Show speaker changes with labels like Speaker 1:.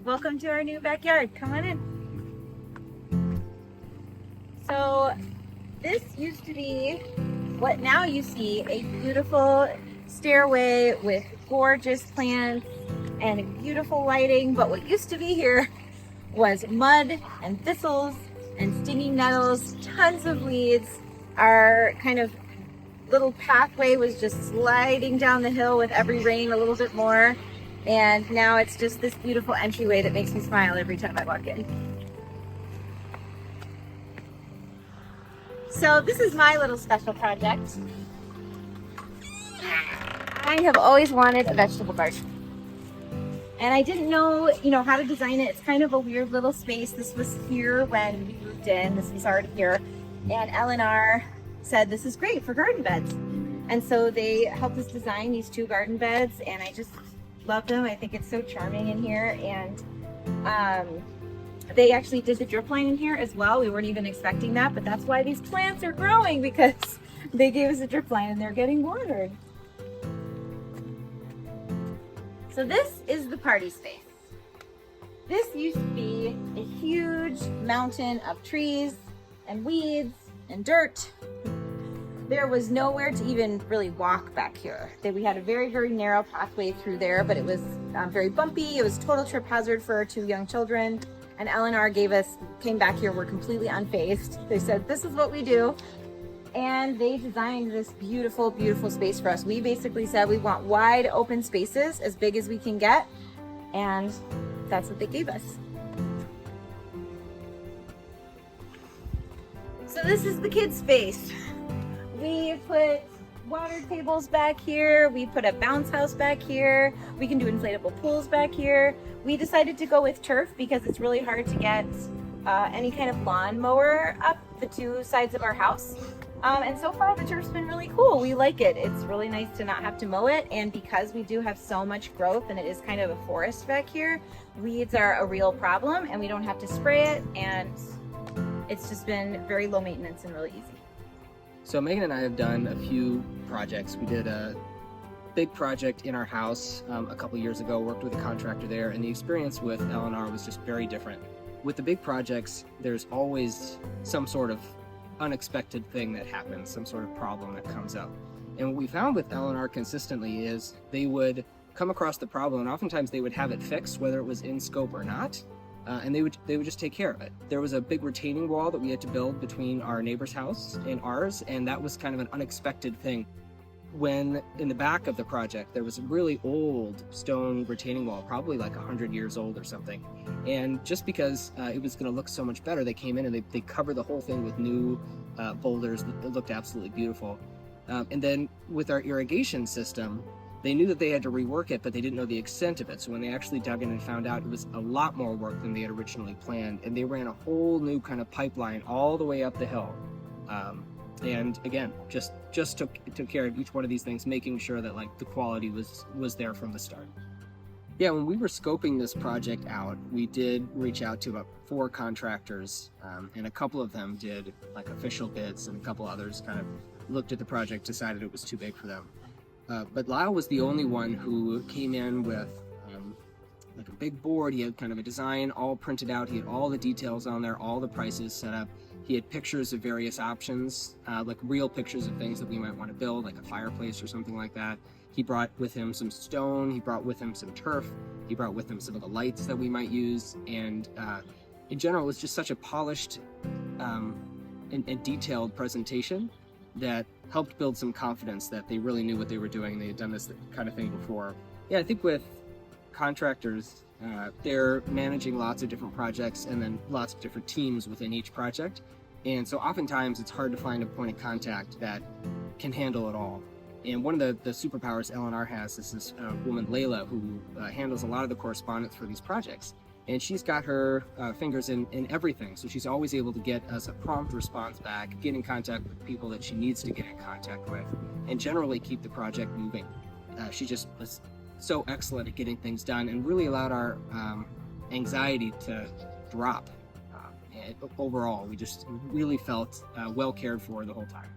Speaker 1: Welcome to our new backyard. Come on in. So this used to be what now you see, a beautiful stairway with gorgeous plants and beautiful lighting. But what used to be here was mud and thistles and stinging nettles, tons of weeds. Our kind of little pathway was just sliding down the hill with every rain a little bit more. And now it's just this beautiful entryway that makes me smile every time I walk in. So this is my little special project. I have always wanted a vegetable garden. And I didn't know, how to design it. It's kind of a weird little space. This was here when we moved in. This was already here. And L&R said, this is great for garden beds. And so they helped us design these 2 garden beds, and I just love them. I think it's so charming in here. And they actually did the drip line in here as well. We weren't even expecting that, but that's why these plants are growing, because they gave us a drip line and they're getting watered. So this is the party space. This used to be a huge mountain of trees and weeds and dirt. There was nowhere to even really walk back here. We had a very, very narrow pathway through there, but it was very bumpy. It was total trip hazard for our 2 young children. And L&R came back here, we're completely unfazed. They said, this is what we do. And they designed this beautiful, beautiful space for us. We basically said we want wide open spaces, as big as we can get. And that's what they gave us. So this is the kids' space. We put water tables back here. We put a bounce house back here. We can do inflatable pools back here. We decided to go with turf because it's really hard to get any kind of lawn mower up the 2 sides of our house. And so far the turf's been really cool. We like it. It's really nice to not have to mow it. And because we do have so much growth and it is kind of a forest back here, weeds are a real problem and we don't have to spray it. And it's just been very low maintenance and really easy.
Speaker 2: So Megan and I have done a few projects. We did a big project in our house a couple years ago, worked with a contractor there, and the experience with L&R was just very different. With the big projects, there's always some sort of unexpected thing that happens, some sort of problem that comes up. And what we found with L&R consistently is they would come across the problem, and oftentimes they would have it fixed, whether it was in scope or not. And they would just take care of it. There was a big retaining wall that we had to build between our neighbor's house and ours, and that was kind of an unexpected thing. When in the back of the project, there was a really old stone retaining wall, probably like 100 years old or something. And just because it was going to look so much better, they came in and they covered the whole thing with new boulders that looked absolutely beautiful. And then with our irrigation system, they knew that they had to rework it, but they didn't know the extent of it. So when they actually dug in and found out, it was a lot more work than they had originally planned. And they ran a whole new kind of pipeline all the way up the hill. And again, just took care of each one of these things, making sure that like the quality was there from the start. Yeah, when we were scoping this project out, we did reach out to about 4 contractors, and a couple of them did like official bids, and a couple others kind of looked at the project, decided it was too big for them. But Lyle was the only one who came in with like a big board. He had kind of a design all printed out. He had all the details on there, all the prices set up. He had pictures of various options, like real pictures of things that we might want to build, like a fireplace or something like that. He brought with him some stone. He brought with him some turf. He brought with him some of the lights that we might use. And in general, it was just such a polished and detailed presentation that helped build some confidence that they really knew what they were doing. They had done this kind of thing before. Yeah, I think with contractors, they're managing lots of different projects and then lots of different teams within each project. And so oftentimes it's hard to find a point of contact that can handle it all. And one of the superpowers L&R has is this woman, Layla, who handles a lot of the correspondence for these projects. And she's got her fingers in everything. So she's always able to get us a prompt response back, get in contact with people that she needs to get in contact with, and generally keep the project moving. She just was so excellent at getting things done and really allowed our anxiety to drop. Overall, we just really felt well cared for the whole time.